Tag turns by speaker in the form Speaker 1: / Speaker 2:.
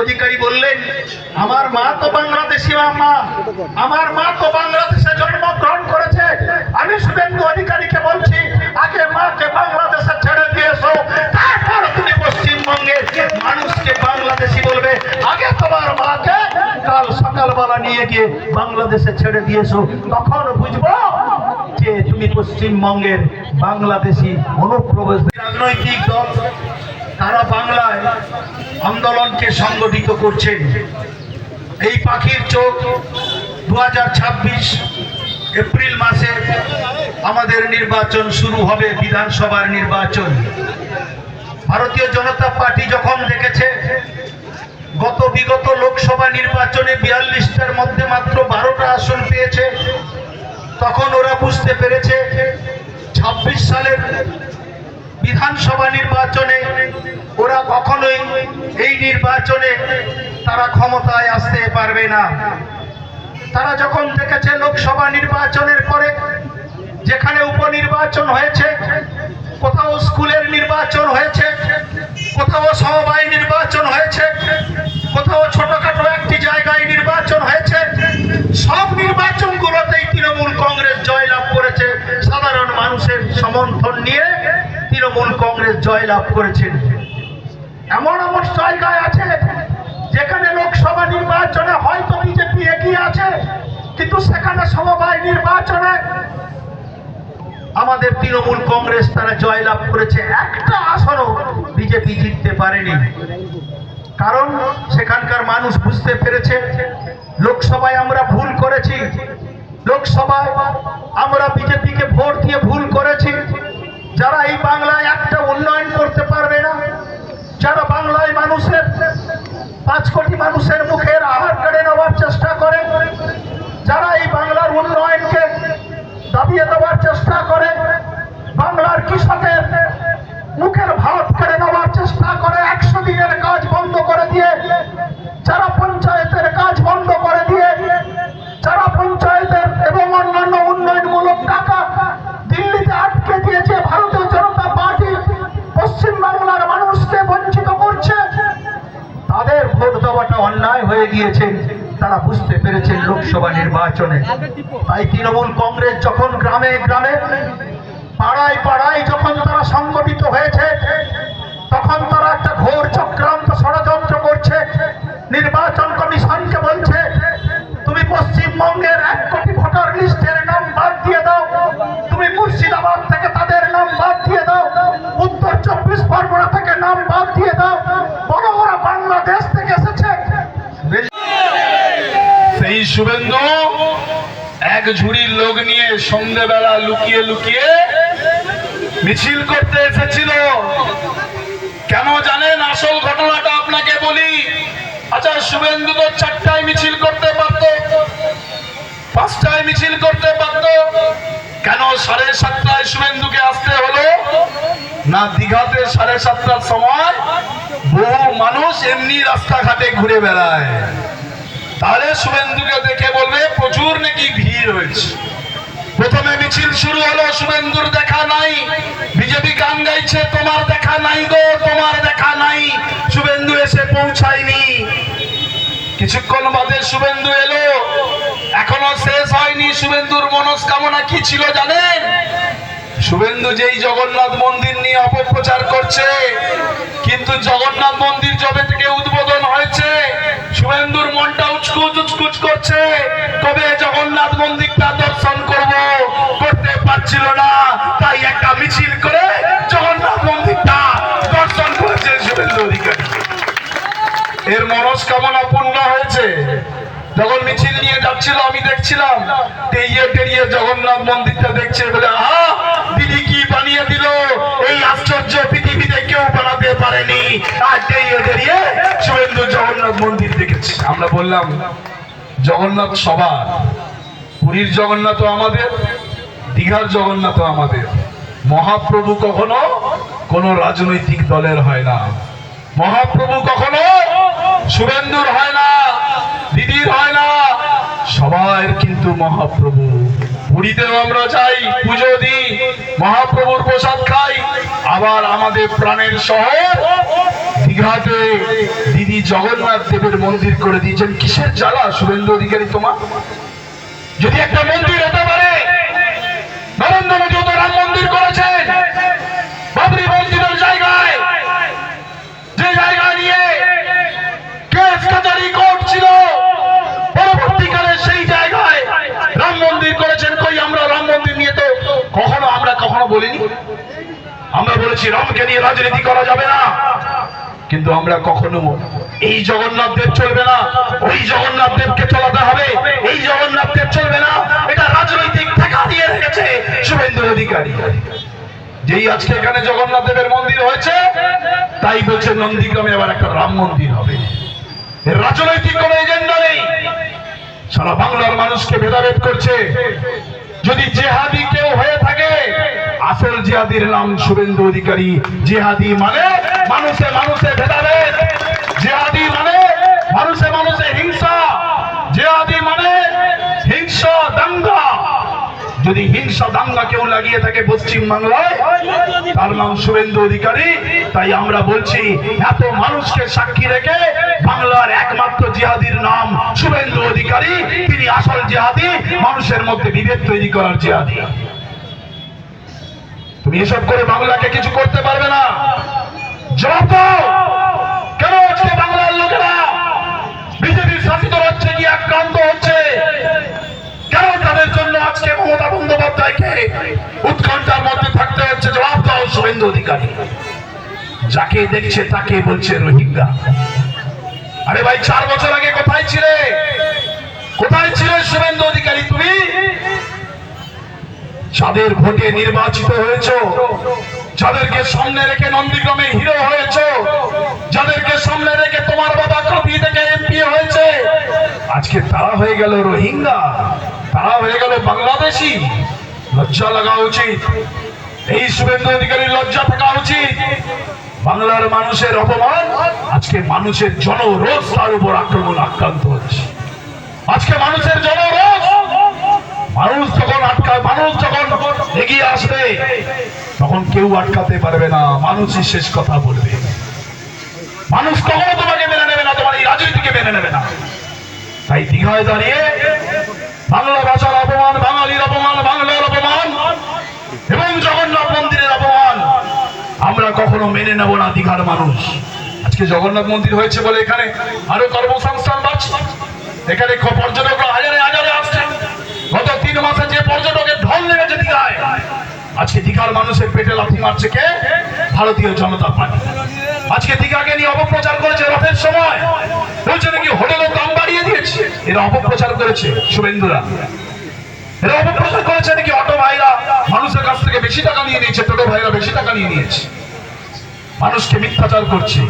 Speaker 1: অধিকারী বললেন, আমার মা তো বাংলাদেশি মা, আমার মা তো বাংলাদেশে জন্মগ্রহণ করেছে। আমি শুভেন্দু অধিকারীকে বলছি, আগে মাকে বাংলাদেশে ছেড়ে দিয়েছো, তারপর তুমি পশ্চিমবঙ্গের মানুষকে বাংলাদেশি বলবে। আগে তোমার মাকে কাল সকালবেলা নিয়ে গিয়ে বাংলাদেশে ছেড়ে দিয়েছো, তখন বুঝবো যে তুমি পশ্চিমবঙ্গের বাংলাদেশি অনুপ্রবেশ। রাজনৈতিক দল তারা বাংলায় আন্দোলনকে সংগঠিত করছেন। এই পাখির চোখ 2026 এপ্রিল মাসে আমাদের নির্বাচন শুরু হবে, বিধানসভার নির্বাচন। ভারতীয় জনতা পার্টি যখন দেখেছে বিগত লোকসভা নির্বাচনে 42টার মধ্যে মাত্র 12টা আসন পেয়েছে, তখন ওরা বুঝতে পেরেছে 26 সালের বিধানসভা নির্বাচনে ওরা কখনোই এই নির্বাচনে তারা ক্ষমতায় আসতে পারবে না। তারা যখন দেখেছে লোকসভা নির্বাচনের পরে যেখানে উপনির্বাচন হয়েছে, কোথাও স্কুলের নির্বাচন হয়েছে, কোথাও সমবায় নির্বাচন হয়েছে, কোথাও ছোটখাটো একটি জায়গায় নির্বাচন হয়েছে, সব নির্বাচনগুলোতেই তৃণমূল কংগ্রেস জয়লাভ করেছে। সাধারণ মানুষের সমর্থন নিয়ে তৃণমূল কংগ্রেস জয়লাভ করেছেন। এমন এমন জায়গায় আছে যেখানে লোকসভা নির্বাচনে হয়তো বিজেপি এগিয়ে আছে, কিন্তু সেখানে সমবায় নির্বাচনে আমাদের তৃণমূল কংগ্রেস তারা জয়লাভ করেছে। একটা আসনও বিজেপি জিততে পারেনি, কারণ সেখানকার মানুষ বুঝতে পেরেছে লোকসভায় আমরা ভুল করেছি, লোকসভায় আমরা বিজেপিকে ভোট দিয়ে ভুল করেছি। যারা এই বাংলায় একটা উন্নয়ন করতে পারবে না, যারা বাংলায় মানুষের 5 কোটি মানুষের মুখের আহার কেড়ে নেওয়ার চেষ্টা করে, যারা এই বাংলার উন্নয়নকে দাবিয়ে দেওয়ার চেষ্টা করে, বাংলার কৃষকের মুখের ভাত কেড়ে নেওয়ার চেষ্টা করে, 100 দিনের কাজ বন্ধ করে দিয়ে, যারা পঞ্চায়েতের কাজ বন্ধ করে দিয়ে, যারা পঞ্চায়েতের এবং অন্যান্য উন্নয়নমূলক টাকা দিল্লিতে আটকে দিয়েছে, ভারতীয় জনতা পার্টি পশ্চিম বাংলার মানুষকে বঞ্চিত করছে, তাদের ভোট দেওয়াটা অন্যায় হয়ে গিয়েছে। তারা বুঝতে পেরেছেন লোকসভা নির্বাচনে। তাই তৃণমূল কংগ্রেস যখন গ্রামে গ্রামে পাড়ায় পাড়ায় যখন তারা সংগঠিত হয়েছে, তখন তারা একটা ঘোর চক্রান্ত ষড়যন্ত্র করছে। নির্বাচন কমিশনকে বলছে, তুমি পশ্চিমবঙ্গের 1 কোটি ভোটার লিস্টের নাম বাদ দিয়ে দাও, তুমি মুর্শিদাবাদ থেকে তাদের নাম বাদ দিয়ে দাও, উত্তর 24 পরগনা থেকে নাম বাদ দিয়ে দাও, বড় ওরা বাংলাদেশ থেকে এসেছে।
Speaker 2: সেই শুভেন্দু এক ঝুড়ির লোক নিয়ে সন্ধ্যেবেলা লুকিয়ে লুকিয়ে মিছিল করতে এসেছিল। কেন জানেন? আসল ঘটনাটা আপনাকে বলি। আচ্ছা, শুভেন্দু তো 4টায় মিছিল করতে পারত, 5টায় মিছিল করতে পারত, কেন 7:30টায় শুভেন্দুকে আসতে হলো? না, দীঘাতে 7:30টার সময় বহু মানুষ এমনি রাস্তাঘাটে ঘুরে বেড়ায়, তাহলে শুভেন্দুকে দেখে বলবে প্রচুর নাকি ভিড় হয়েছে। প্রথমে মিছিল শুরু হলো, শুভেন্দুর দেখা নাই, বিজেপি গান গাইছে, তোমার দেখা নাই গো, তোমার দেখা নাই, শুভেন্দু এসে পৌঁছায়নি। কিছুক্ষণ বাদে শুভেন্দু এলো, এখনো শেষ হয়নি। শুভেন্দুর মনস্কামনা কি ছিল জানেন? শুভেন্দু যেই জগন্নাথ মন্দির নিয়ে অপপ্রচার করছে, কিন্তু জগন্নাথ মন্দির যবে থেকে উদ্বোধন হয়েছে শুভেন্দুর মনটা উচকুচ উচকুচ করছে। কবে জগন্নাথ মন্দিরটা দর্শন করতে পারছিল না, তাই একটা মিছিল করে জগন্নাথ মন্দিরটা দর্শন করেছে শুভেন্দু অধিকারী। এর মনস্কামনা পূর্ণ হয়েছে। যখন মিছিল নিয়ে যাচ্ছিল আমি দেখছিলাম, টেরিয়ে টেরিয়ে জগন্নাথ মন্দিরটা দেখছে, বলে আহা দিদি কি বানিয়ে দিল, এই আশ্চর্য পৃথিবীতে কেউ বানাতে পারেনি। আর টেরিয়ে টেরিয়ে শুভেন্দু জগন্নাথ মন্দির দেখেছে। আমরা বললাম জগন্নাথ সবার, পুরীর জগন্নাথ আমাদের, দীঘার জগন্নাথ আমাদের। মহাপ্রভু কখনো কোনো রাজনৈতিক দলের হয় না, মহাপ্রভু কখনো শুভেন্দুর হয় না, দিদির হয় না, সবার কিন্তু মহাপ্রভু। পুরীতেও আমরা যাই, পুজো দিই, মহাপ্রভুর প্রসাদ খাই, আবার আমাদের প্রাণের শহর দীঘাতে দিদি জগন্নাথ দেবের মন্দির করে দিয়েছেন। কিসের জ্বালা শুভেন্দু অধিকারী তোমার? যদি একটা মন্দির হতে পারে, নরেন্দ্র মোদী তো রাম মন্দির করেছেন বাবরি মসজিদের জায়গায়, যে জায়গা নিয়ে কেস কাচারি কোর্ট ছিল, পরবর্তীকালে সেই জায়গায় রাম মন্দির করেছেন। কই আমরা রাম মন্দির নিয়ে তো কখনো বলিনি। আমরা বলেছি রামকে নিয়ে রাজনীতি করা যাবে না, কিন্তু আমরা কখনো এই জগন্নাথ দেব চলবে না, ওই জগন্নাথ দেবকে চলাতে হবে, এই জগন্নাথ দেব চলবে না, এটা রাজনৈতিক টাকা দিয়ে রেখেছে শুভেন্দু অধিকারী। যেই আজকে এখানে জগন্নাথ দেবের মন্দির হয়েছে, তাই বলছে নন্দীগ্রামে আবার একটা রাম মন্দির হবে। এর রাজনৈতিক কোন এজেন্ডা নেই, সারা বাংলার মানুষকে ভেদাভেদ করছে। যদি জেহাদি কেউ হয়ে থাকে, আসল জিহাদির নাম শুভেন্দু অধিকারী। জিহাদি মানে মানুষে মানুষে ভেদাভেদ, জিহাদি মানে মানুষে মানুষে হিংসা, জিহাদি মানে হিংসা দাঙ্গা। যদি হিংসা দাঙ্গা কেউ লাগিয়ে থাকে পশ্চিম বাংলায়, তার নাম শুভেন্দু অধিকারী। তাই আমরা বলছি, এত মানুষকে সাক্ষী রেখে বাংলার একমাত্র জিহাদির নাম শুভেন্দু অধিকারী। তিনি আসল জিহাদি, মানুষের মধ্যে বিভেদ তৈরি করার জিহাদি। তুমি এসব করে বাংলাকে কিছু করতে পারবে না। জবাব দাও, কেন আজকে বাংলার লোকেরা বিজেপি শাসিত রাজ্যে গিয়ে আক্রান্ত হচ্ছে? কেন তাদের জন্য আজকে মমতা বন্দ্যোপাধ্যায়কে উৎকণ্ঠার মধ্যে থাকতে হচ্ছে? জবাব দাও শুভেন্দু অধিকারী। যাকে দেখছে তাকে বলছে রোহিঙ্গা। আরে ভাই, 4 বছর আগে কোথায় ছিলে? কোথায় ছিলে শুভেন্দু অধিকারী তুমি? যাদের ভোটে নির্বাচিত হয়েছ, যাদেরকে সামনে রেখে নন্দীগ্রামে হিরো হয়েছ, যাদেরকে সামনে রেখে তোমার বাবা কপি থেকে এমপি হয়েছে, আজকে তারা হয়ে গেল রোহিঙ্গা, তারা হয়ে গেল বাংলাদেশি। লজ্জা লাগা উচিত, এই শুভেন্দু অধিকারীর লজ্জা থাকা উচিত। বাংলার মানুষের অপমান, আজকে মানুষের জনরোষ তার উপর আক্রান্ত হচ্ছে। আজকে মানুষের জনরোষ, মানুষ যখন এগিয়ে আসবে, তখন কেউ আটকাতে পারবে না। মানুষই শেষ কথা বলবে। মানুষ কখনো তোমাকে মেনে নেবে না, তোমার এই রাজনীতিকে মেনে নেবে না। তাই দীঘায় দাঁড়িয়ে বাংলা ভাষার অপমান, বাঙালির অপমান, বাংলার অপমান এবং জগন্নাথ মন্দিরের অপমান আমরা কখনো মেনে নেব না। দীঘার মানুষ আজকে জগন্নাথ মন্দির হয়েছে বলে এখানে আরো কর্মসংস্থান বাড়ছে, এখানে পর্যটকরা হাজারে হাজারে আসছেন। গত 3 মাসে যে পর্যটকের ঢল লেগেছে দীঘায়, আজকে দীঘার মানুষের পেটে লাথি মারছে কে? ভারতীয় জনতা পার্টি। আজকে দীঘাকে নিয়ে অপপ্রচার করেছে রথের সময়, বলছে নাকি হোটেলের দাম বাড়িয়ে দিয়েছে। এরা অপপ্রচার করেছে শুভেন্দুরা, এরা অপপ্রচার করেছে নাকি অটো ভাইরা মানুষের কাছ থেকে বেশি টাকা নিয়ে নিয়েছে, টোটো ভাইরা বেশি টাকা নিয়ে নিয়েছে। মানুষকে মিথ্যাচার করছে।